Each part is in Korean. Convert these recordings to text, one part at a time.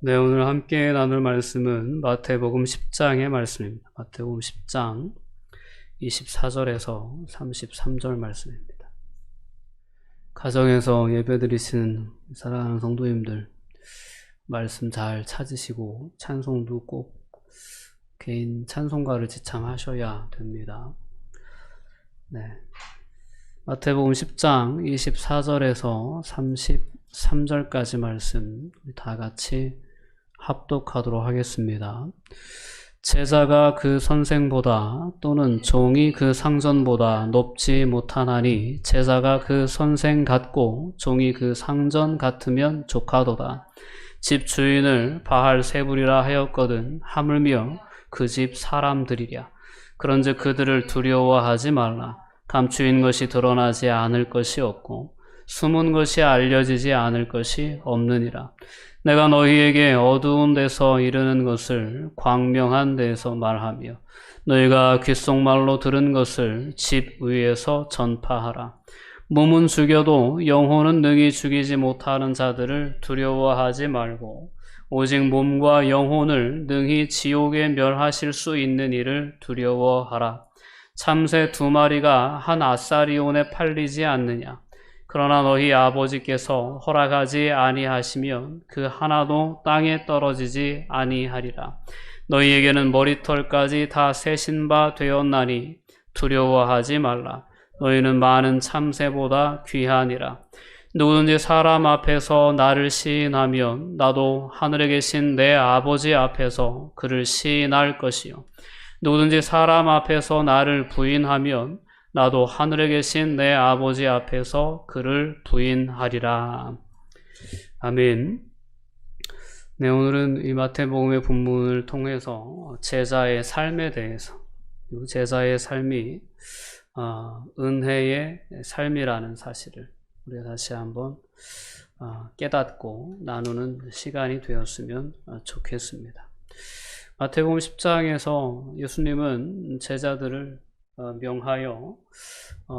네, 오늘 함께 나눌 말씀은 마태복음 10장의 말씀입니다. 마태복음 10장 24절에서 33절 말씀입니다. 가정에서 예배드리시는 사랑하는 성도님들, 말씀 잘 찾으시고 찬송도 꼭 개인 찬송가를 지참하셔야 됩니다. 네, 마태복음 10장 24절에서 33절까지 말씀 다 같이 합독하도록 하겠습니다. 제자가 그 선생보다 또는 종이 그 상전보다 높지 못하나니 제자가 그 선생 같고 종이 그 상전 같으면 족하도다. 집 주인을 바알 세불이라 하였거든 하물며 그 집 사람들이랴. 그런즉 그들을 두려워하지 말라. 감추인 것이 드러나지 않을 것이 없고 숨은 것이 알려지지 않을 것이 없느니라. 내가 너희에게 어두운 데서 이르는 것을 광명한 데서 말하며 너희가 귓속말로 들은 것을 집 위에서 전파하라. 몸은 죽여도 영혼은 능히 죽이지 못하는 자들을 두려워하지 말고 오직 몸과 영혼을 능히 지옥에 멸하실 수 있는 이를 두려워하라. 참새 2마리가 한 아사리온에 팔리지 않느냐. 그러나 너희 아버지께서 허락하지 아니하시면 그 하나도 땅에 떨어지지 아니하리라. 너희에게는 머리털까지 다 세신 바 되었나니 두려워하지 말라. 너희는 많은 참새보다 귀하니라. 누구든지 사람 앞에서 나를 시인하면 나도 하늘에 계신 내 아버지 앞에서 그를 시인할 것이요. 누구든지 사람 앞에서 나를 부인하면 나도 하늘에 계신 내 아버지 앞에서 그를 부인하리라. 아멘. 네, 오늘은 이 마태복음의 본문을 통해서 제자의 삶에 대해서, 제자의 삶이 은혜의 삶이라는 사실을 우리가 다시 한번 깨닫고 나누는 시간이 되었으면 좋겠습니다. 마태복음 10장에서 예수님은 제자들을 명하여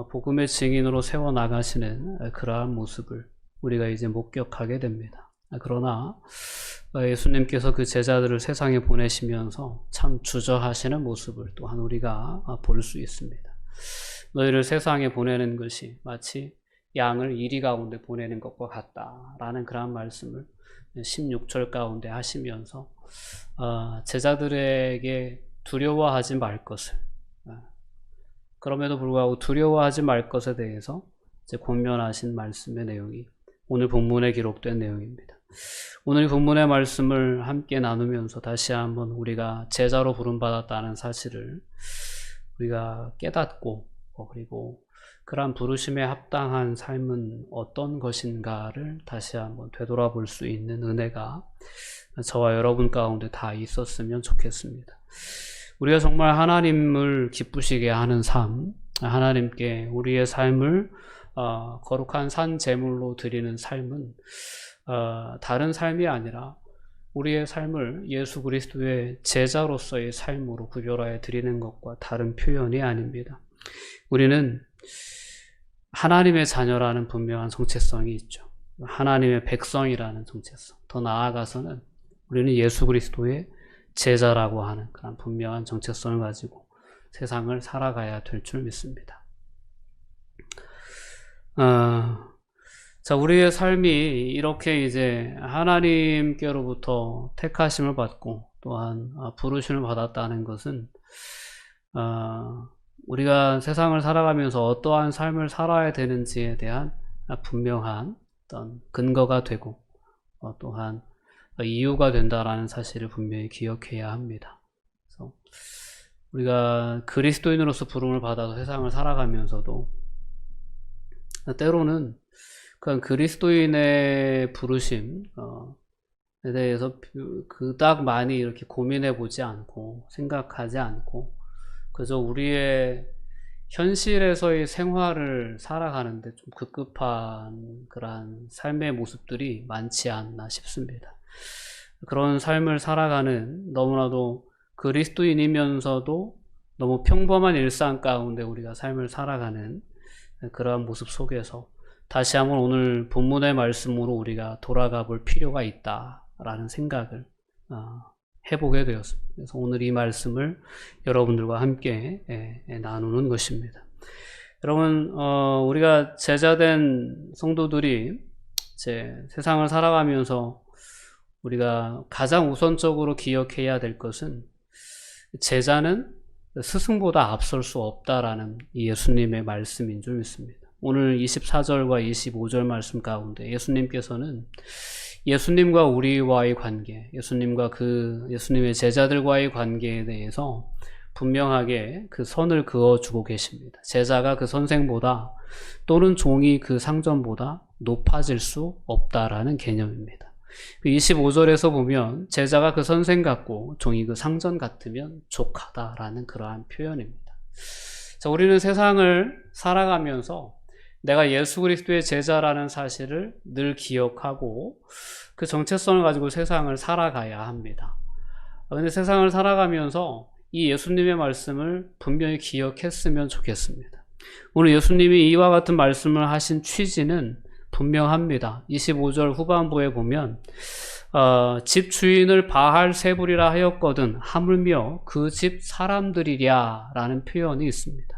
복음의 증인으로 세워나가시는 그러한 모습을 우리가 이제 목격하게 됩니다. 그러나 예수님께서 그 제자들을 세상에 보내시면서 참 주저하시는 모습을 또한 우리가 볼 수 있습니다. 너희를 세상에 보내는 것이 마치 양을 이리 가운데 보내는 것과 같다라는 그러한 말씀을 16절 가운데 하시면서 제자들에게 두려워하지 말 것을, 그럼에도 불구하고 두려워하지 말 것에 대해서 이제 권면하신 말씀의 내용이 오늘 본문에 기록된 내용입니다. 오늘 이 본문의 말씀을 함께 나누면서 다시 한번 우리가 제자로 부름받았다는 사실을 우리가 깨닫고 그리고 그러한 부르심에 합당한 삶은 어떤 것인가를 다시 한번 되돌아볼 수 있는 은혜가 저와 여러분 가운데 다 있었으면 좋겠습니다. 우리가 정말 하나님을 기쁘시게 하는 삶, 하나님께 우리의 삶을 거룩한 산 제물로 드리는 삶은 다른 삶이 아니라 우리의 삶을 예수 그리스도의 제자로서의 삶으로 구별하여 드리는 것과 다른 표현이 아닙니다. 우리는 하나님의 자녀라는 분명한 정체성이 있죠. 하나님의 백성이라는 정체성. 더 나아가서는 우리는 예수 그리스도의 제자라고 하는 그런 분명한 정체성을 가지고 세상을 살아가야 될 줄 믿습니다. 자, 우리의 삶이 이렇게 이제 하나님께로부터 택하심을 받고 또한 부르심을 받았다는 것은 우리가 세상을 살아가면서 어떠한 삶을 살아야 되는지에 대한 분명한 어떤 근거가 되고 또한 이유가 된다라는 사실을 분명히 기억해야 합니다. 그래서 우리가 그리스도인으로서 부름을 받아서 세상을 살아가면서도 때로는 그 그리스도인의 부르심에 대해서 그닥 많이 이렇게 고민해 보지 않고 생각하지 않고 그저 우리의 현실에서의 생활을 살아가는데 좀 급급한 그러한 삶의 모습들이 많지 않나 싶습니다. 그런 삶을 살아가는 너무나도 그리스도인이면서도 너무 평범한 일상 가운데 우리가 삶을 살아가는 그러한 모습 속에서 다시 한번 오늘 본문의 말씀으로 우리가 돌아가 볼 필요가 있다 라는 생각을 해보게 되었습니다. 그래서 오늘 이 말씀을 여러분들과 함께 나누는 것입니다. 여러분, 우리가 제자된 성도들이 이제 세상을 살아가면서 우리가 가장 우선적으로 기억해야 될 것은 제자는 스승보다 앞설 수 없다라는 예수님의 말씀인 줄 믿습니다. 오늘 24절과 25절 말씀 가운데 예수님께서는 예수님과 우리와의 관계, 예수님의 제자들과의 관계에 대해서 분명하게 그 선을 그어주고 계십니다. 제자가 그 선생보다 또는 종이 그 상전보다 높아질 수 없다라는 개념입니다. 25절에서 보면 제자가 그 선생 같고 종이 그 상전 같으면 족하다라는 그러한 표현입니다. 자, 우리는 세상을 살아가면서 내가 예수 그리스도의 제자라는 사실을 늘 기억하고 그 정체성을 가지고 세상을 살아가야 합니다. 그런데 세상을 살아가면서 이 예수님의 말씀을 분명히 기억했으면 좋겠습니다. 오늘 예수님이 이와 같은 말씀을 하신 취지는 분명합니다. 25절 후반부에 보면 집 주인을 바알세불이라 하였거든 하물며 그 집 사람들이랴 라는 표현이 있습니다.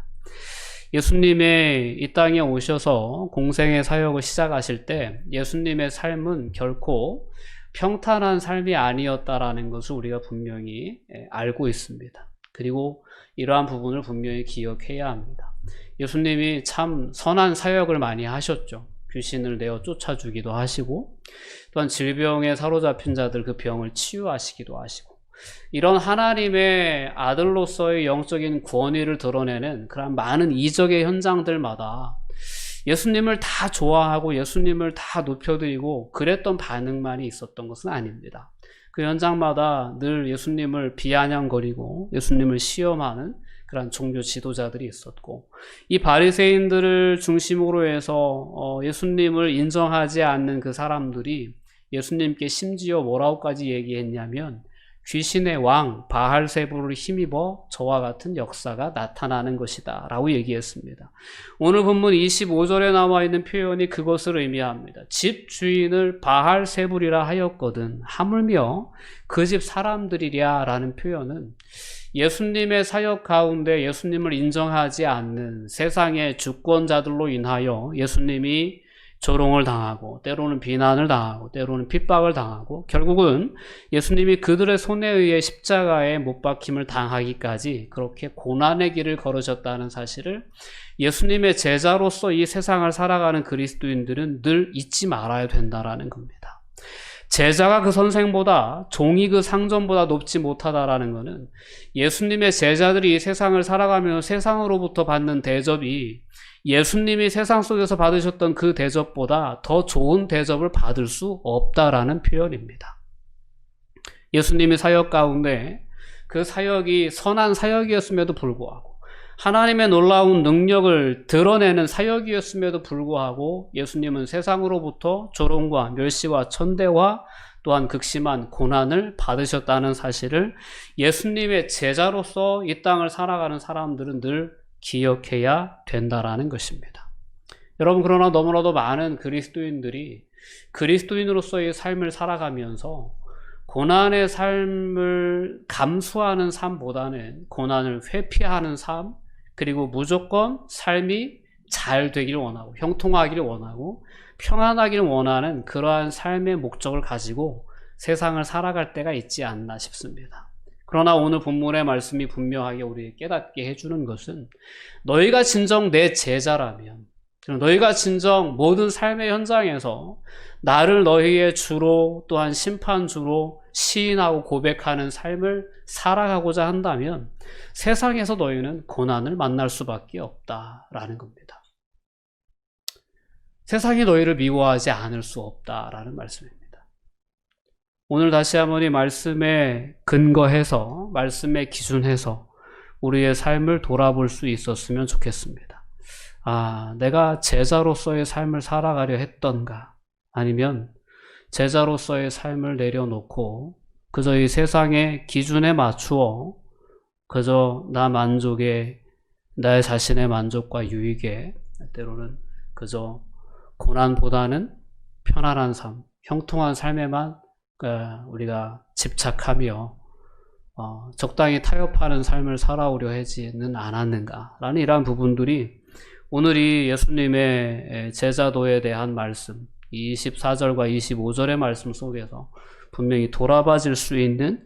예수님의 이 땅에 오셔서 공생의 사역을 시작하실 때 예수님의 삶은 결코 평탄한 삶이 아니었다라는 것을 우리가 분명히 알고 있습니다. 그리고 이러한 부분을 분명히 기억해야 합니다. 예수님이 참 선한 사역을 많이 하셨죠. 귀신을 내어 쫓아주기도 하시고 또한 질병에 사로잡힌 자들 그 병을 치유하시기도 하시고 이런 하나님의 아들로서의 영적인 권위를 드러내는 그런 많은 이적의 현장들마다 예수님을 다 좋아하고 예수님을 다 높여드리고 그랬던 반응만이 있었던 것은 아닙니다. 그 현장마다 늘 예수님을 비아냥거리고 예수님을 시험하는 그런 종교 지도자들이 있었고 이 바리새인들을 중심으로 해서 예수님을 인정하지 않는 그 사람들이 예수님께 심지어 뭐라고까지 얘기했냐면 귀신의 왕 바알세불을 힘입어 저와 같은 역사가 나타나는 것이다 라고 얘기했습니다. 오늘 본문 25절에 나와 있는 표현이 그것을 의미합니다. 집 주인을 바알세불이라 하였거든 하물며 그 집 사람들이랴 라는 표현은 예수님의 사역 가운데 예수님을 인정하지 않는 세상의 주권자들로 인하여 예수님이 조롱을 당하고 때로는 비난을 당하고 때로는 핍박을 당하고 결국은 예수님이 그들의 손에 의해 십자가에 못 박힘을 당하기까지 그렇게 고난의 길을 걸으셨다는 사실을 예수님의 제자로서 이 세상을 살아가는 그리스도인들은 늘 잊지 말아야 된다라는 겁니다. 제자가 그 선생보다 종이 그 상전보다 높지 못하다라는 것은 예수님의 제자들이 이 세상을 살아가며 세상으로부터 받는 대접이 예수님이 세상 속에서 받으셨던 그 대접보다 더 좋은 대접을 받을 수 없다라는 표현입니다. 예수님의 사역 가운데 그 사역이 선한 사역이었음에도 불구하고 하나님의 놀라운 능력을 드러내는 사역이었음에도 불구하고 예수님은 세상으로부터 조롱과 멸시와 천대와 또한 극심한 고난을 받으셨다는 사실을 예수님의 제자로서 이 땅을 살아가는 사람들은 늘 기억해야 된다라는 것입니다. 여러분, 그러나 너무나도 많은 그리스도인들이 그리스도인으로서의 삶을 살아가면서 고난의 삶을 감수하는 삶보다는 고난을 회피하는 삶, 그리고 무조건 삶이 잘 되기를 원하고 형통하기를 원하고 평안하기를 원하는 그러한 삶의 목적을 가지고 세상을 살아갈 때가 있지 않나 싶습니다. 그러나 오늘 본문의 말씀이 분명하게 우리에게 깨닫게 해주는 것은 너희가 진정 내 제자라면, 너희가 진정 모든 삶의 현장에서 나를 너희의 주로 또한 심판주로 시인하고 고백하는 삶을 살아가고자 한다면 세상에서 너희는 고난을 만날 수밖에 없다라는 겁니다. 세상이 너희를 미워하지 않을 수 없다라는 말씀입니다. 오늘 다시 한번 이 말씀에 근거해서 말씀에 기준해서 우리의 삶을 돌아볼 수 있었으면 좋겠습니다. 내가 제자로서의 삶을 살아가려 했던가, 아니면 제자로서의 삶을 내려놓고 그저 이 세상의 기준에 맞추어 그저 나의 자신의 만족과 유익에 때로는 그저 고난보다는 편안한 삶, 형통한 삶에만 우리가 집착하며 적당히 타협하는 삶을 살아오려 하지는 않았는가라는 이러한 부분들이 오늘 이 예수님의 제자도에 대한 말씀 24절과 25절의 말씀 속에서 분명히 돌아봐질 수 있는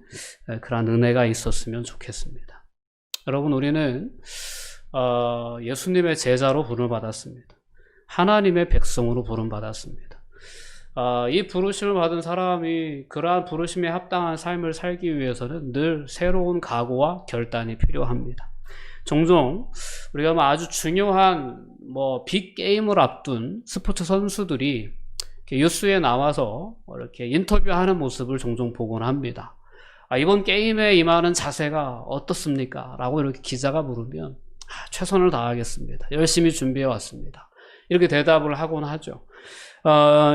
그런 은혜가 있었으면 좋겠습니다. 여러분, 우리는 예수님의 제자로 부름받았습니다. 하나님의 백성으로 부름받았습니다. 이 부르심을 받은 사람이 그러한 부르심에 합당한 삶을 살기 위해서는 늘 새로운 각오와 결단이 필요합니다. 종종 우리가 아주 중요한 빅게임을 앞둔 스포츠 선수들이 뉴스에 나와서 이렇게 인터뷰하는 모습을 종종 보곤 합니다. 이번 게임에 임하는 자세가 어떻습니까? 라고 이렇게 기자가 물으면 최선을 다하겠습니다. 열심히 준비해 왔습니다. 이렇게 대답을 하곤 하죠.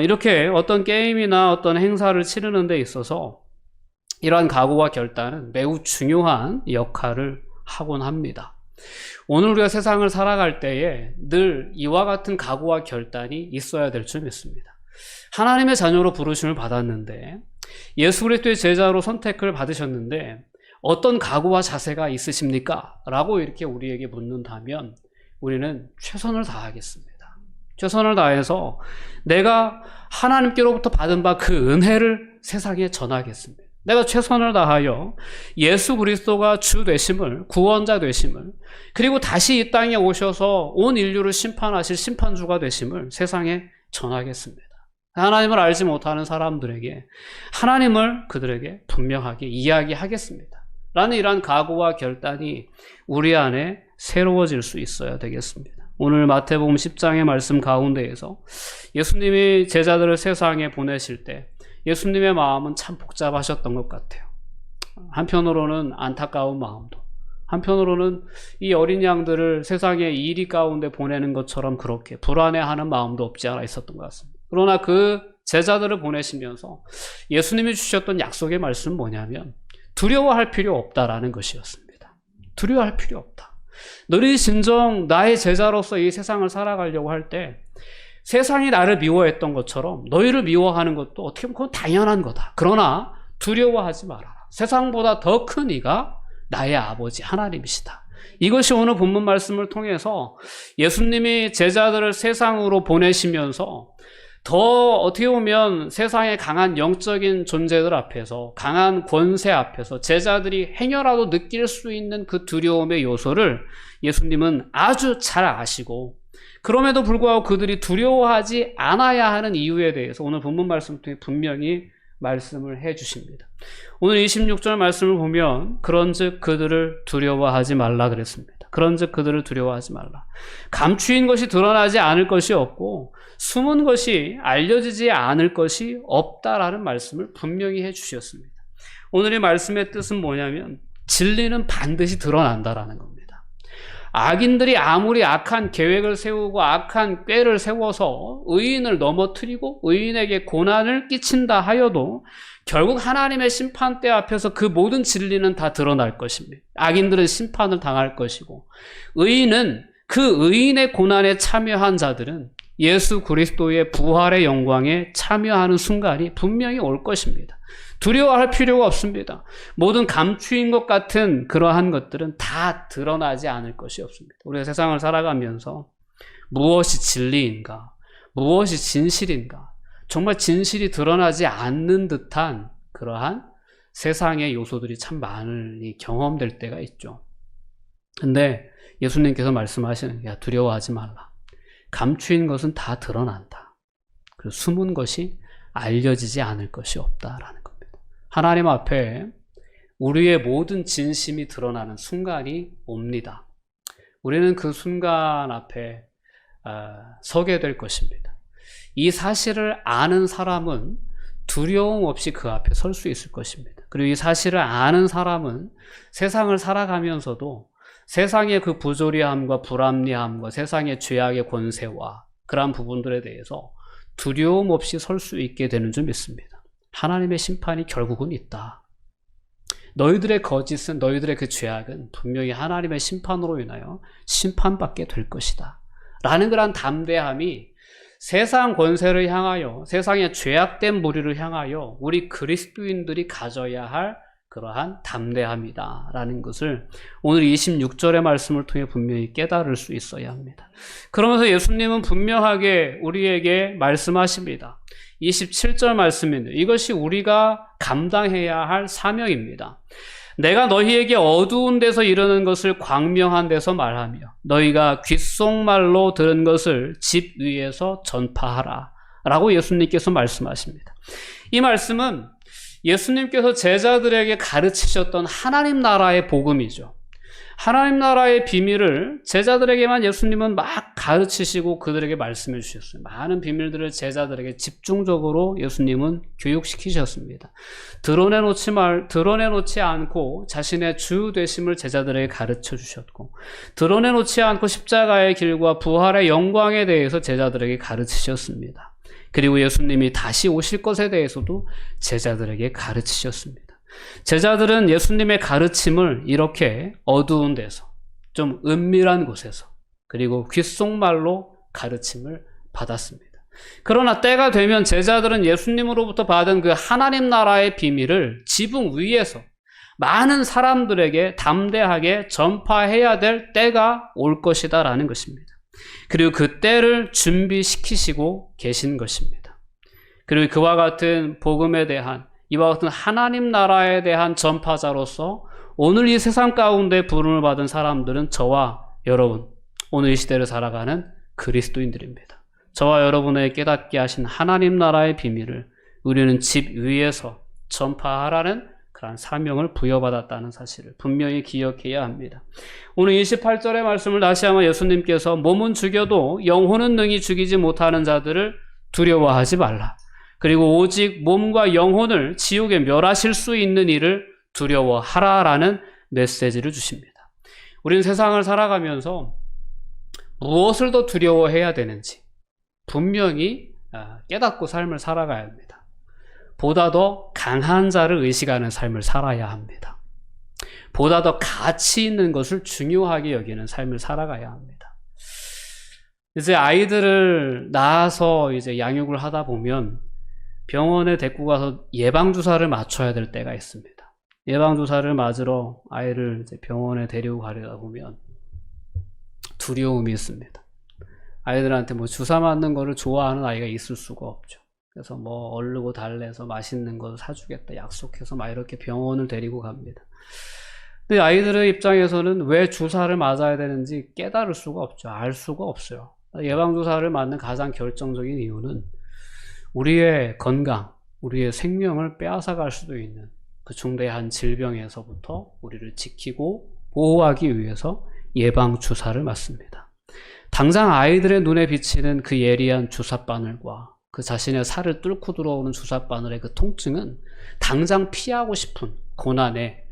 이렇게 어떤 게임이나 어떤 행사를 치르는 데 있어서 이러한 각오와 결단은 매우 중요한 역할을 하곤 합니다. 오늘 우리가 세상을 살아갈 때에 늘 이와 같은 각오와 결단이 있어야 될 줄 믿습니다. 하나님의 자녀로 부르심을 받았는데 예수 그리스도의 제자로 선택을 받으셨는데 어떤 각오와 자세가 있으십니까? 라고 이렇게 우리에게 묻는다면 우리는 최선을 다하겠습니다. 최선을 다해서 내가 하나님께로부터 받은 바 그 은혜를 세상에 전하겠습니다. 내가 최선을 다하여 예수 그리스도가 주 되심을, 구원자 되심을, 그리고 다시 이 땅에 오셔서 온 인류를 심판하실 심판주가 되심을 세상에 전하겠습니다. 하나님을 알지 못하는 사람들에게 하나님을 그들에게 분명하게 이야기하겠습니다. 라는 이러한 각오와 결단이 우리 안에 새로워질 수 있어야 되겠습니다. 오늘 마태복음 10장의 말씀 가운데에서 예수님이 제자들을 세상에 보내실 때 예수님의 마음은 참 복잡하셨던 것 같아요. 한편으로는 안타까운 마음도, 한편으로는 이 어린 양들을 세상의 이리 가운데 보내는 것처럼 그렇게 불안해하는 마음도 없지 않아 있었던 것 같습니다. 그러나 그 제자들을 보내시면서 예수님이 주셨던 약속의 말씀은 뭐냐면 두려워할 필요 없다라는 것이었습니다. 두려워할 필요 없다. 너희 진정 나의 제자로서 이 세상을 살아가려고 할 때 세상이 나를 미워했던 것처럼 너희를 미워하는 것도 어떻게 보면 그건 당연한 거다. 그러나 두려워하지 말아라. 세상보다 더 큰 이가 나의 아버지 하나님이시다. 이것이 오늘 본문 말씀을 통해서 예수님이 제자들을 세상으로 보내시면서 더 어떻게 보면 세상의 강한 영적인 존재들 앞에서, 강한 권세 앞에서 제자들이 행여라도 느낄 수 있는 그 두려움의 요소를 예수님은 아주 잘 아시고, 그럼에도 불구하고 그들이 두려워하지 않아야 하는 이유에 대해서 오늘 본문 말씀 통해 분명히 말씀을 해 주십니다. 오늘 26절 말씀을 보면 그런즉 그들을 두려워하지 말라 그랬습니다. 그런즉 그들을 두려워하지 말라. 감추인 것이 드러나지 않을 것이 없고 숨은 것이 알려지지 않을 것이 없다라는 말씀을 분명히 해 주셨습니다. 오늘의 말씀의 뜻은 뭐냐면 진리는 반드시 드러난다라는 겁니다. 악인들이 아무리 악한 계획을 세우고 악한 꾀를 세워서 의인을 넘어뜨리고 의인에게 고난을 끼친다 하여도 결국 하나님의 심판대 앞에서 그 모든 진리는 다 드러날 것입니다. 악인들은 심판을 당할 것이고 의인은 그 의인의 고난에 참여한 자들은 예수 그리스도의 부활의 영광에 참여하는 순간이 분명히 올 것입니다. 두려워할 필요가 없습니다. 모든 감추인 것 같은 그러한 것들은 다 드러나지 않을 것이 없습니다. 우리가 세상을 살아가면서 무엇이 진리인가, 무엇이 진실인가, 정말 진실이 드러나지 않는 듯한 그러한 세상의 요소들이 참 많이 경험될 때가 있죠. 근데 예수님께서 말씀하시는 게 두려워하지 말라. 감추인 것은 다 드러난다. 그리고 숨은 것이 알려지지 않을 것이 없다라는 겁니다. 하나님 앞에 우리의 모든 진심이 드러나는 순간이 옵니다. 우리는 그 순간 앞에 서게 될 것입니다. 이 사실을 아는 사람은 두려움 없이 그 앞에 설 수 있을 것입니다. 그리고 이 사실을 아는 사람은 세상을 살아가면서도 세상의 그 부조리함과 불합리함과 세상의 죄악의 권세와 그러한 부분들에 대해서 두려움 없이 설 수 있게 되는 줄 믿습니다. 하나님의 심판이 결국은 있다. 너희들의 거짓은, 너희들의 그 죄악은 분명히 하나님의 심판으로 인하여 심판받게 될 것이다. 라는 그런 담대함이 세상 권세를 향하여, 세상의 죄악된 무리를 향하여 우리 그리스도인들이 가져야 할 그러한 담대함이다 라는 것을 오늘 26절의 말씀을 통해 분명히 깨달을 수 있어야 합니다. 그러면서 예수님은 분명하게 우리에게 말씀하십니다. 27절 말씀인데 이것이 우리가 감당해야 할 사명입니다. 내가 너희에게 어두운 데서 이르는 것을 광명한 데서 말하며 너희가 귓속말로 들은 것을 집 위에서 전파하라 라고 예수님께서 말씀하십니다. 이 말씀은 예수님께서 제자들에게 가르치셨던 하나님 나라의 복음이죠. 하나님 나라의 비밀을 제자들에게만 예수님은 막 가르치시고 그들에게 말씀해 주셨어요. 많은 비밀들을 제자들에게 집중적으로 예수님은 교육시키셨습니다. 드러내놓지 않고 자신의 주 되심을 제자들에게 가르쳐 주셨고, 드러내놓지 않고 십자가의 길과 부활의 영광에 대해서 제자들에게 가르치셨습니다. 그리고 예수님이 다시 오실 것에 대해서도 제자들에게 가르치셨습니다. 제자들은 예수님의 가르침을 이렇게 어두운 데서, 좀 은밀한 곳에서, 그리고 귓속말로 가르침을 받았습니다. 그러나 때가 되면 제자들은 예수님으로부터 받은 그 하나님 나라의 비밀을 지붕 위에서 많은 사람들에게 담대하게 전파해야 될 때가 올 것이다 라는 것입니다. 그리고 그 때를 준비시키시고 계신 것입니다. 그리고 그와 같은 복음에 대한, 이와 같은 하나님 나라에 대한 전파자로서 오늘 이 세상 가운데 부름을 받은 사람들은 저와 여러분, 오늘 이 시대를 살아가는 그리스도인들입니다. 저와 여러분에게 깨닫게 하신 하나님 나라의 비밀을 우리는 집 위에서 전파하라는 그런 사명을 부여받았다는 사실을 분명히 기억해야 합니다. 오늘 28절의 말씀을 다시 한번 예수님께서 몸은 죽여도 영혼은 능히 죽이지 못하는 자들을 두려워하지 말라. 그리고 오직 몸과 영혼을 지옥에 멸하실 수 있는 일을 두려워하라라는 메시지를 주십니다. 우리는 세상을 살아가면서 무엇을 더 두려워해야 되는지 분명히 깨닫고 삶을 살아가야 합니다. 보다 더 강한 자를 의식하는 삶을 살아야 합니다. 보다 더 가치 있는 것을 중요하게 여기는 삶을 살아가야 합니다. 이제 아이들을 낳아서 이제 양육을 하다 보면 병원에 데리고 가서 예방주사를 맞춰야 될 때가 있습니다. 예방주사를 맞으러 아이를 이제 병원에 데리고 가려다 보면 두려움이 있습니다. 아이들한테 뭐 주사 맞는 거를 좋아하는 아이가 있을 수가 없죠. 그래서 뭐 얼르고 달래서 맛있는 거 사주겠다 약속해서 막 이렇게 병원을 데리고 갑니다. 근데 아이들의 입장에서는 왜 주사를 맞아야 되는지 깨달을 수가 없죠. 알 수가 없어요. 예방주사를 맞는 가장 결정적인 이유는 우리의 건강, 우리의 생명을 빼앗아갈 수도 있는 그 중대한 질병에서부터 우리를 지키고 보호하기 위해서 예방주사를 맞습니다. 당장 아이들의 눈에 비치는 그 예리한 주사바늘과 그 자신의 살을 뚫고 들어오는 주사바늘의 그 통증은 당장 피하고 싶은 고난의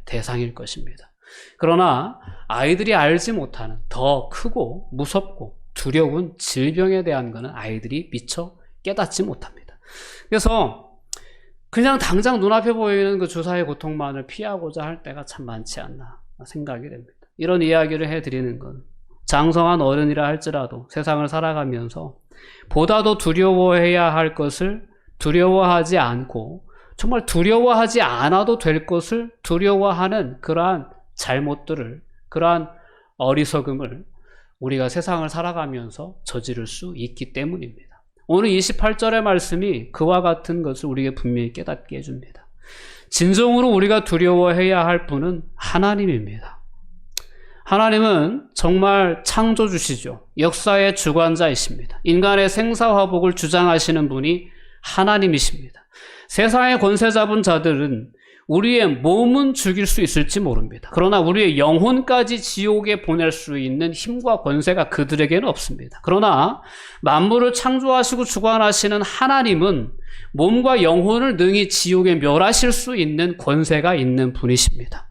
대상일 것입니다. 그러나 아이들이 알지 못하는 더 크고 무섭고 두려운 질병에 대한 것은 아이들이 미처 깨닫지 못합니다. 그래서 그냥 당장 눈앞에 보이는 그 주사의 고통만을 피하고자 할 때가 참 많지 않나 생각이 됩니다. 이런 이야기를 해드리는 건 장성한 어른이라 할지라도 세상을 살아가면서 보다 더 두려워해야 할 것을 두려워하지 않고 정말 두려워하지 않아도 될 것을 두려워하는 그러한 잘못들을, 그러한 어리석음을 우리가 세상을 살아가면서 저지를 수 있기 때문입니다. 오늘 28절의 말씀이 그와 같은 것을 우리에게 분명히 깨닫게 해줍니다. 진정으로 우리가 두려워해야 할 분은 하나님입니다. 하나님은 정말 창조주시죠. 역사의 주관자이십니다. 인간의 생사화복을 주장하시는 분이 하나님이십니다. 세상의 권세 잡은 자들은 우리의 몸은 죽일 수 있을지 모릅니다. 그러나 우리의 영혼까지 지옥에 보낼 수 있는 힘과 권세가 그들에게는 없습니다. 그러나 만물을 창조하시고 주관하시는 하나님은 몸과 영혼을 능히 지옥에 멸하실 수 있는 권세가 있는 분이십니다.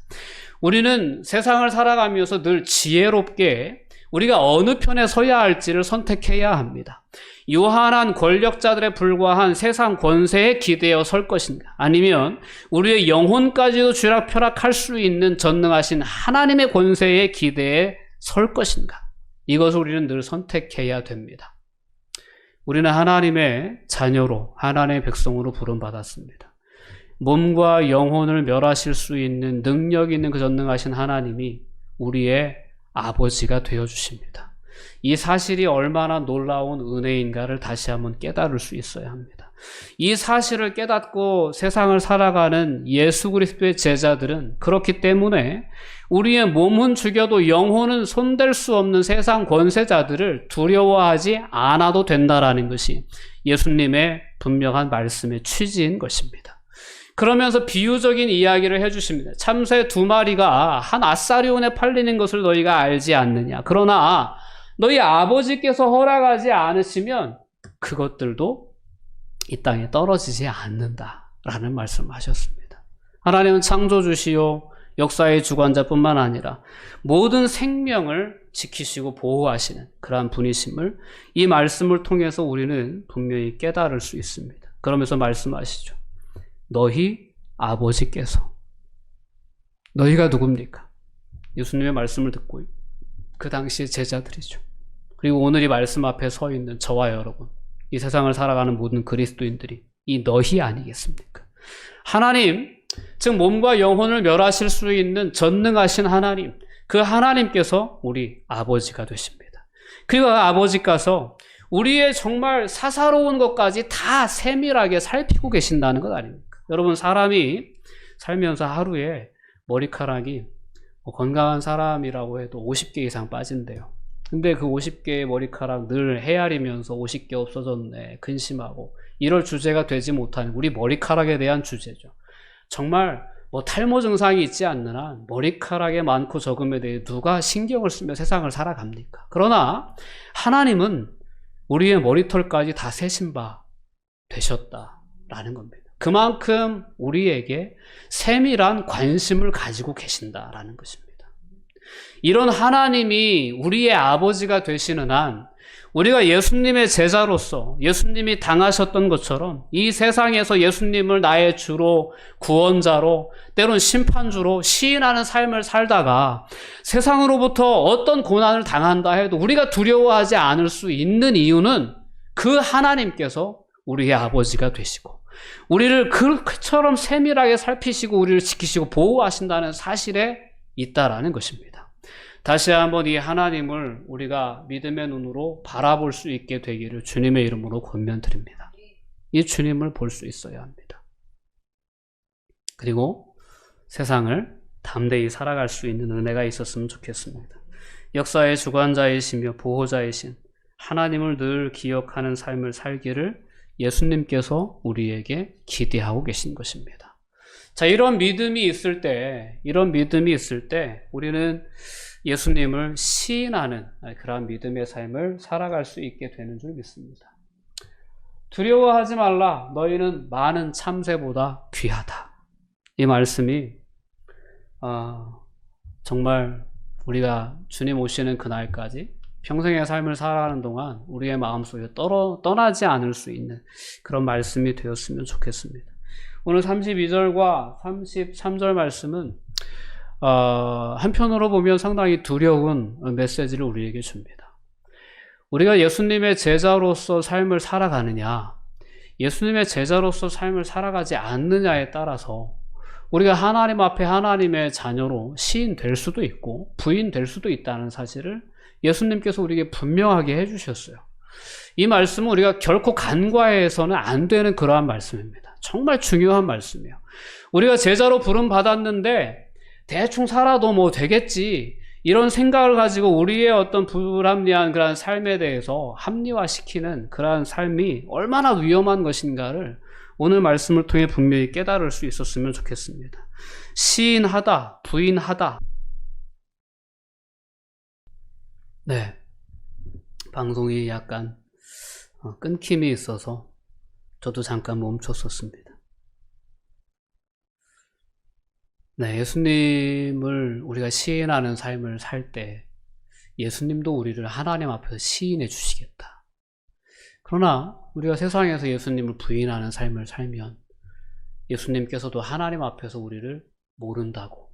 우리는 세상을 살아가면서 늘 지혜롭게 우리가 어느 편에 서야 할지를 선택해야 합니다. 유한한 권력자들에 불과한 세상 권세에 기대어 설 것인가? 아니면 우리의 영혼까지도 쥐락펴락할 수 있는 전능하신 하나님의 권세에 기대해 설 것인가? 이것을 우리는 늘 선택해야 됩니다. 우리는 하나님의 자녀로, 하나님의 백성으로 부름받았습니다. 몸과 영혼을 멸하실 수 있는 능력 있는 그 전능하신 하나님이 우리의 아버지가 되어주십니다. 이 사실이 얼마나 놀라운 은혜인가를 다시 한번 깨달을 수 있어야 합니다. 이 사실을 깨닫고 세상을 살아가는 예수 그리스도의 제자들은 그렇기 때문에 우리의 몸은 죽여도 영혼은 손댈 수 없는 세상 권세자들을 두려워하지 않아도 된다라는 것이 예수님의 분명한 말씀의 취지인 것입니다. 그러면서 비유적인 이야기를 해주십니다. 참새 2마리가 한 아사리온에 팔리는 것을 너희가 알지 않느냐. 그러나 너희 아버지께서 허락하지 않으시면 그것들도 이 땅에 떨어지지 않는다라는 말씀하셨습니다. 하나님은 창조주시요 역사의 주관자뿐만 아니라 모든 생명을 지키시고 보호하시는 그러한 분이심을 이 말씀을 통해서 우리는 분명히 깨달을 수 있습니다. 그러면서 말씀하시죠. 너희 아버지께서. 너희가 누굽니까? 예수님의 말씀을 듣고 그 당시의 제자들이죠. 그리고 오늘 이 말씀 앞에 서 있는 저와 여러분, 이 세상을 살아가는 모든 그리스도인들이 이 너희 아니겠습니까? 하나님, 즉 몸과 영혼을 멸하실 수 있는 전능하신 하나님, 그 하나님께서 우리 아버지가 되십니다. 그리고 아버지께서 우리의 정말 사사로운 것까지 다 세밀하게 살피고 계신다는 것 아닙니까? 여러분, 사람이 살면서 하루에 머리카락이 건강한 사람이라고 해도 50개 이상 빠진대요. 근데 그 50개의 머리카락 늘 헤아리면서 50개 없어졌네, 근심하고 이럴 주제가 되지 못하는 우리 머리카락에 대한 주제죠. 정말 탈모 증상이 있지 않는 한 머리카락의 많고 적음에 대해 누가 신경을 쓰며 세상을 살아갑니까? 그러나 하나님은 우리의 머리털까지 다 세신 바 되셨다라는 겁니다. 그만큼 우리에게 세밀한 관심을 가지고 계신다라는 것입니다. 이런 하나님이 우리의 아버지가 되시는 한 우리가 예수님의 제자로서 예수님이 당하셨던 것처럼 이 세상에서 예수님을 나의 주로, 구원자로, 때론 심판주로 시인하는 삶을 살다가 세상으로부터 어떤 고난을 당한다 해도 우리가 두려워하지 않을 수 있는 이유는 그 하나님께서 우리의 아버지가 되시고 우리를 그처럼 세밀하게 살피시고 우리를 지키시고 보호하신다는 사실에 있다라는 것입니다. 다시 한번 이 하나님을 우리가 믿음의 눈으로 바라볼 수 있게 되기를 주님의 이름으로 권면드립니다. 이 주님을 볼 수 있어야 합니다. 그리고 세상을 담대히 살아갈 수 있는 은혜가 있었으면 좋겠습니다. 역사의 주관자이시며 보호자이신 하나님을 늘 기억하는 삶을 살기를 예수님께서 우리에게 기대하고 계신 것입니다. 자, 이런 믿음이 있을 때 우리는 예수님을 시인하는 그러한 믿음의 삶을 살아갈 수 있게 되는 줄 믿습니다. 두려워하지 말라. 너희는 많은 참새보다 귀하다. 이 말씀이 정말 우리가 주님 오시는 그날까지 평생의 삶을 살아가는 동안 우리의 마음속에 떠나지 않을 수 있는 그런 말씀이 되었으면 좋겠습니다. 오늘 32절과 33절 말씀은 한편으로 보면 상당히 두려운 메시지를 우리에게 줍니다. 우리가 예수님의 제자로서 삶을 살아가느냐, 예수님의 제자로서 삶을 살아가지 않느냐에 따라서 우리가 하나님 앞에 하나님의 자녀로 시인될 수도 있고 부인될 수도 있다는 사실을 예수님께서 우리에게 분명하게 해주셨어요. 이 말씀은 우리가 결코 간과해서는 안 되는 그러한 말씀입니다. 정말 중요한 말씀이에요. 우리가 제자로 부름받았는데 대충 살아도 되겠지, 이런 생각을 가지고 우리의 어떤 불합리한 그런 삶에 대해서 합리화시키는 그러한 삶이 얼마나 위험한 것인가를 오늘 말씀을 통해 분명히 깨달을 수 있었으면 좋겠습니다. 시인하다, 부인하다. 네, 방송이 약간 끊김이 있어서 저도 잠깐 멈췄었습니다. 네, 예수님을 우리가 시인하는 삶을 살 때 예수님도 우리를 하나님 앞에서 시인해 주시겠다. 그러나 우리가 세상에서 예수님을 부인하는 삶을 살면 예수님께서도 하나님 앞에서 우리를 모른다고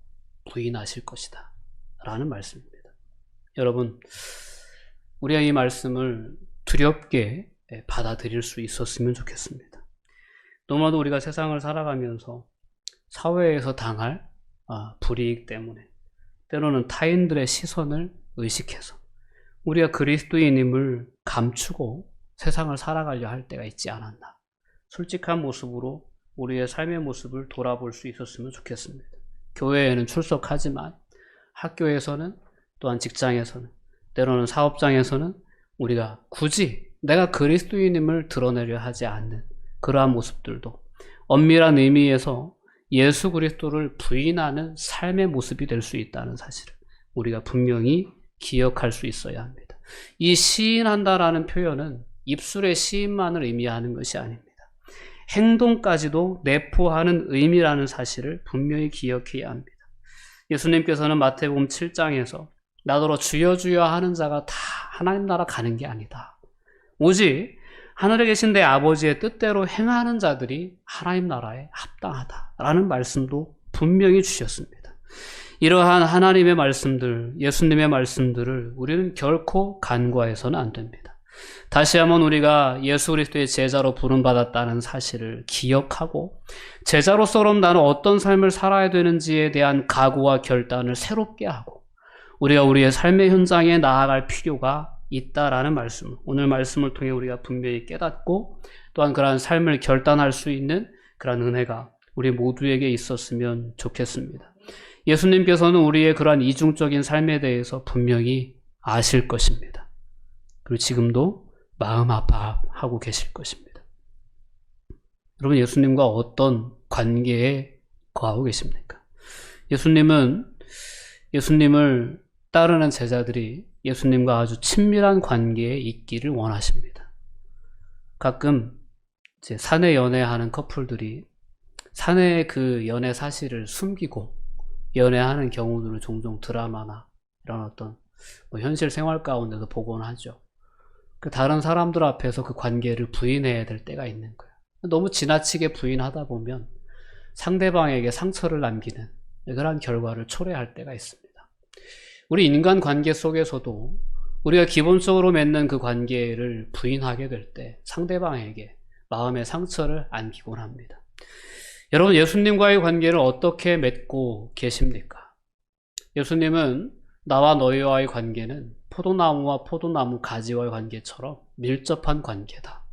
부인하실 것이다 라는 말씀입니다. 여러분, 우리가 이 말씀을 두렵게 받아들일 수 있었으면 좋겠습니다. 너무나도 우리가 세상을 살아가면서 사회에서 당할 불이익 때문에 때로는 타인들의 시선을 의식해서 우리가 그리스도인임을 감추고 세상을 살아가려 할 때가 있지 않았나. 솔직한 모습으로 우리의 삶의 모습을 돌아볼 수 있었으면 좋겠습니다. 교회에는 출석하지만 학교에서는 또한 직장에서는 때로는 사업장에서는 우리가 굳이 내가 그리스도인임을 드러내려 하지 않는 그러한 모습들도 엄밀한 의미에서 예수 그리스도를 부인하는 삶의 모습이 될 수 있다는 사실을 우리가 분명히 기억할 수 있어야 합니다. 이 시인한다라는 표현은 입술의 시인만을 의미하는 것이 아닙니다. 행동까지도 내포하는 의미라는 사실을 분명히 기억해야 합니다. 예수님께서는 마태복음 7장에서 나더러 주여 주여 하는 자가 다 하나님 나라 가는 게 아니다. 오직 하늘에 계신 내 아버지의 뜻대로 행하는 자들이 하나님 나라에 합당하다라는 말씀도 분명히 주셨습니다. 이러한 하나님의 말씀들, 예수님의 말씀들을 우리는 결코 간과해서는 안 됩니다. 다시 한번 우리가 예수 그리스도의 제자로 부름받았다는 사실을 기억하고 제자로서 그럼 나는 어떤 삶을 살아야 되는지에 대한 각오와 결단을 새롭게 하고 우리가 우리의 삶의 현장에 나아갈 필요가 있다라는 말씀, 오늘 말씀을 통해 우리가 분명히 깨닫고 또한 그러한 삶을 결단할 수 있는 그러한 은혜가 우리 모두에게 있었으면 좋겠습니다. 예수님께서는 우리의 그러한 이중적인 삶에 대해서 분명히 아실 것입니다. 그리고 지금도 마음 아파하고 계실 것입니다. 여러분, 예수님과 어떤 관계에 거하고 계십니까? 예수님을 따르는 제자들이 예수님과 아주 친밀한 관계에 있기를 원하십니다. 가끔 이제 사내 연애하는 커플들이 사내의 그 연애 사실을 숨기고 연애하는 경우들을 종종 드라마나 이런 어떤 현실 생활 가운데서 보곤 하죠. 그 다른 사람들 앞에서 그 관계를 부인해야 될 때가 있는 거예요. 너무 지나치게 부인하다 보면 상대방에게 상처를 남기는 그러한 결과를 초래할 때가 있습니다. 우리 인간 관계 속에서도 우리가 기본적으로 맺는 그 관계를 부인하게 될 때 상대방에게 마음의 상처를 안기곤 합니다. 여러분, 예수님과의 관계를 어떻게 맺고 계십니까? 예수님은 나와 너희와의 관계는 포도나무와 포도나무 가지와의 관계처럼 밀접한 관계다.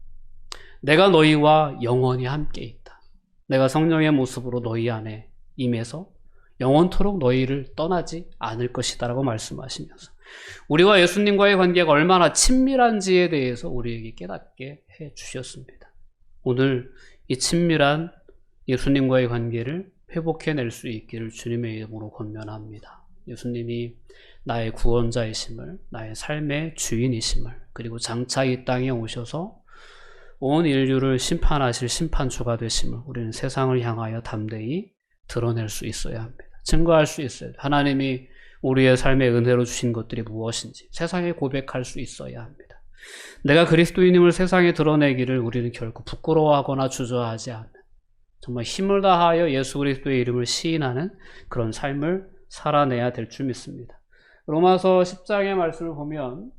내가 너희와 영원히 함께 있다. 내가 성령의 모습으로 너희 안에 임해서 영원토록 너희를 떠나지 않을 것이다 라고 말씀하시면서 우리와 예수님과의 관계가 얼마나 친밀한지에 대해서 우리에게 깨닫게 해 주셨습니다. 오늘 이 친밀한 예수님과의 관계를 회복해낼 수 있기를 주님의 이름으로 권면합니다. 예수님이 나의 구원자이심을, 나의 삶의 주인이심을, 그리고 장차 이 땅에 오셔서 온 인류를 심판하실 심판주가 되심을 우리는 세상을 향하여 담대히 드러낼 수 있어야 합니다. 증거할 수 있어요. 하나님이 우리의 삶의 은혜로 주신 것들이 무엇인지 세상에 고백할 수 있어야 합니다. 내가 그리스도인임을 세상에 드러내기를 우리는 결코 부끄러워하거나 주저하지 않는 정말 힘을 다하여 예수 그리스도의 이름을 시인하는 그런 삶을 살아내야 될 줄 믿습니다. 로마서 10장의 말씀을 보면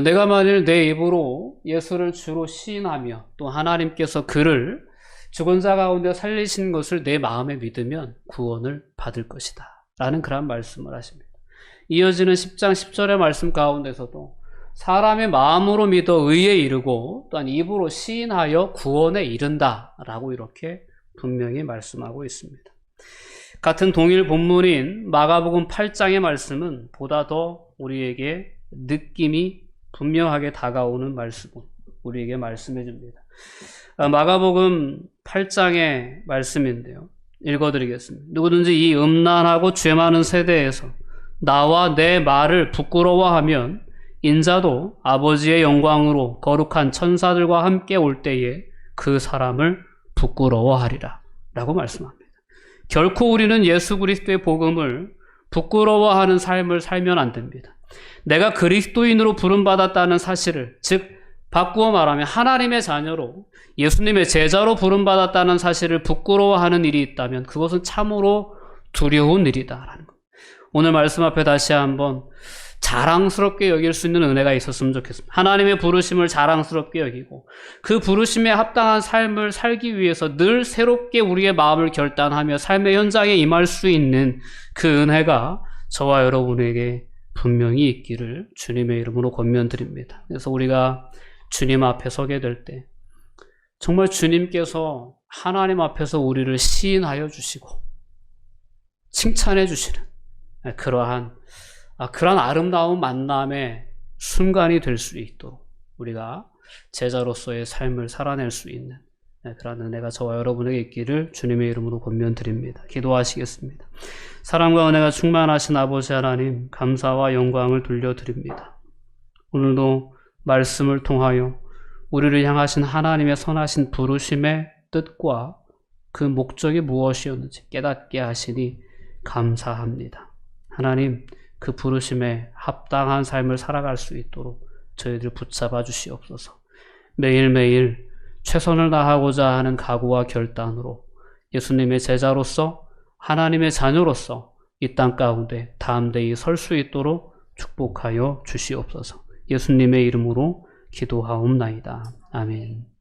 내가 만일 내 입으로 예수를 주로 시인하며 또 하나님께서 그를 죽은 자 가운데 살리신 것을 내 마음에 믿으면 구원을 받을 것이다 라는 그런 말씀을 하십니다. 이어지는 10장 10절의 말씀 가운데서도 사람의 마음으로 믿어 의에 이르고 또한 입으로 시인하여 구원에 이른다 라고 이렇게 분명히 말씀하고 있습니다. 같은 동일 본문인 마가복음 8장의 말씀은 보다 더 우리에게 느낌이 분명하게 다가오는 말씀을 우리에게 말씀해 줍니다. 마가복음 8장의 말씀인데요. 읽어드리겠습니다. 누구든지 이 음란하고 죄 많은 세대에서 나와 내 말을 부끄러워하면 인자도 아버지의 영광으로 거룩한 천사들과 함께 올 때에 그 사람을 부끄러워하리라 라고 말씀합니다. 결코 우리는 예수 그리스도의 복음을 부끄러워하는 삶을 살면 안 됩니다. 내가 그리스도인으로 부름받았다는 사실을, 즉 바꾸어 말하면 하나님의 자녀로 예수님의 제자로 부름받았다는 사실을 부끄러워하는 일이 있다면 그것은 참으로 두려운 일이다라는 것. 오늘 말씀 앞에 다시 한번 자랑스럽게 여길 수 있는 은혜가 있었으면 좋겠습니다. 하나님의 부르심을 자랑스럽게 여기고 그 부르심에 합당한 삶을 살기 위해서 늘 새롭게 우리의 마음을 결단하며 삶의 현장에 임할 수 있는 그 은혜가 저와 여러분에게 분명히 있기를 주님의 이름으로 권면드립니다. 그래서 우리가 주님 앞에 서게 될 때 정말 주님께서 하나님 앞에서 우리를 시인하여 주시고 칭찬해 주시는 그러한 아름다운 만남의 순간이 될 수 있도록 우리가 제자로서의 삶을 살아낼 수 있는 그런 은혜가 저와 여러분에게 있기를 주님의 이름으로 권면드립니다. 기도하시겠습니다. 사랑과 은혜가 충만하신 아버지 하나님, 감사와 영광을 돌려드립니다. 오늘도 말씀을 통하여 우리를 향하신 하나님의 선하신 부르심의 뜻과 그 목적이 무엇이었는지 깨닫게 하시니 감사합니다. 하나님, 그 부르심에 합당한 삶을 살아갈 수 있도록 저희들 붙잡아 주시옵소서. 매일매일 최선을 다하고자 하는 각오와 결단으로 예수님의 제자로서 하나님의 자녀로서 이 땅 가운데 담대히 설 수 있도록 축복하여 주시옵소서. 예수님의 이름으로 기도하옵나이다. 아멘.